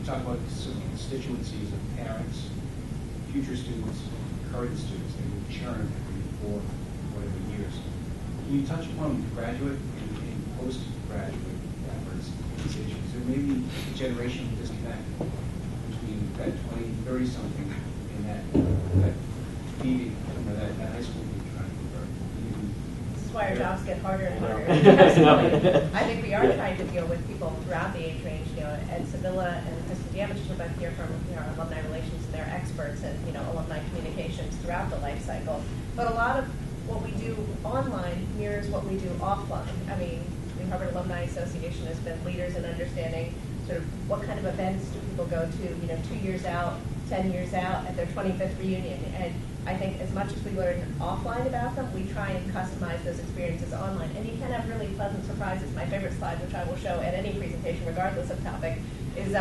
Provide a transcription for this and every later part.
talk about some constituencies of parents, future students, current students. They would churn every 4 whatever years. Can you touch upon graduate and postgraduate efforts in these issues? There may be a generational disconnect between that 20, 30 something and that leaving, that high school you're trying to convert. This is why our jobs get harder and harder. I think we are trying to deal with people throughout the age range. Ed Sevilla and Kristen Diamich are both here from our alumni relations, and they're experts in alumni communications throughout the life cycle. But a lot of what we do online mirrors what we do offline. I mean, the Harvard Alumni Association has been leaders in understanding sort of what kind of events do people go to, 2 years out, 10 years out at their 25th reunion. And I think as much as we learn offline about them, we try and customize those experiences online. And you can have really pleasant surprises. My favorite slide, which I will show at any presentation regardless of topic, is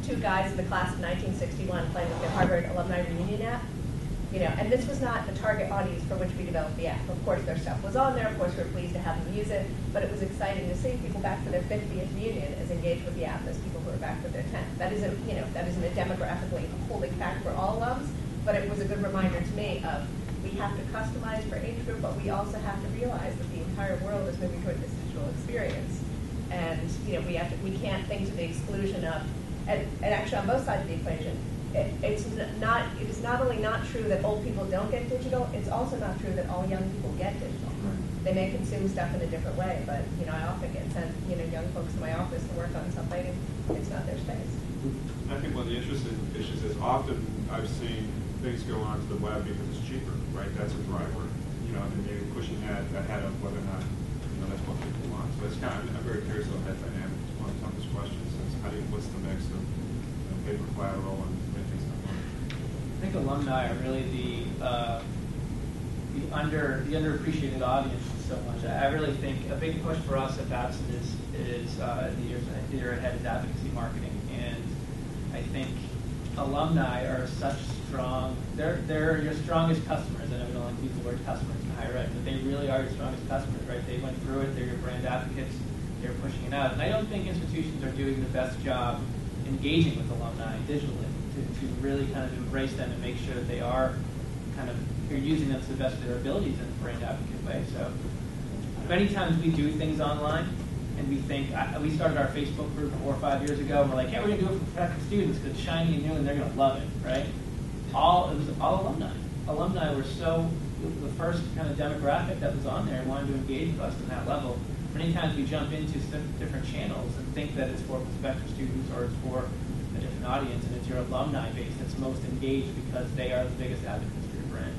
2 guys in the class of 1961 playing with the Harvard Alumni Reunion app. And this was not the target audience for which we developed the app. Of course, their stuff was on there. Of course, we're pleased to have them use it. But it was exciting to see people back for their 50th reunion as engaged with the app as people who are back for their 10th. That isn't a demographically holding fact for all alums, but it was a good reminder to me of we have to customize for age group, but we also have to realize that the entire world is moving toward this digital experience. And we can't think to the exclusion of, and actually on both sides of the equation, it is not only not true that old people don't get digital, it's also not true that all young people get digital. They may consume stuff in a different way, but I often get sent young folks to my office to work on something, and it's not their space. I think one of the interesting issues is often I've seen things go onto the web because it's cheaper, right? That's a driver, and maybe pushing that ahead of whether or not that's what people want. So it's I'm very curious about that dynamic. It's one of the toughest questions is what's the mix of paper collateral and things like that. I think alumni are really the underappreciated audience so much. I really think a big push for us at Babson is the year ahead is advocacy marketing, and I think alumni are such strong. They're your strongest customers. I know we don't like to use the word customers in higher ed, but they really are your strongest customers, right? They went through it. They're your brand advocates. They're pushing it out, and I don't think institutions are doing the best job engaging with alumni digitally to really kind of embrace them and make sure that they are you're using them to the best of their abilities in a brand advocate way. So many times we do things online and we think, we started our Facebook group 4 or 5 years ago, and we're like, hey, we're going to do it for professional students because it's shiny and new and they're going to love it, right? It was all alumni. Alumni were the first kind of demographic that was on there and wanted to engage with us on that level. Many times we jump into different channels and think that it's for prospective students or it's for a different audience, and it's your alumni base that's most engaged because they are the biggest advocates for your brand.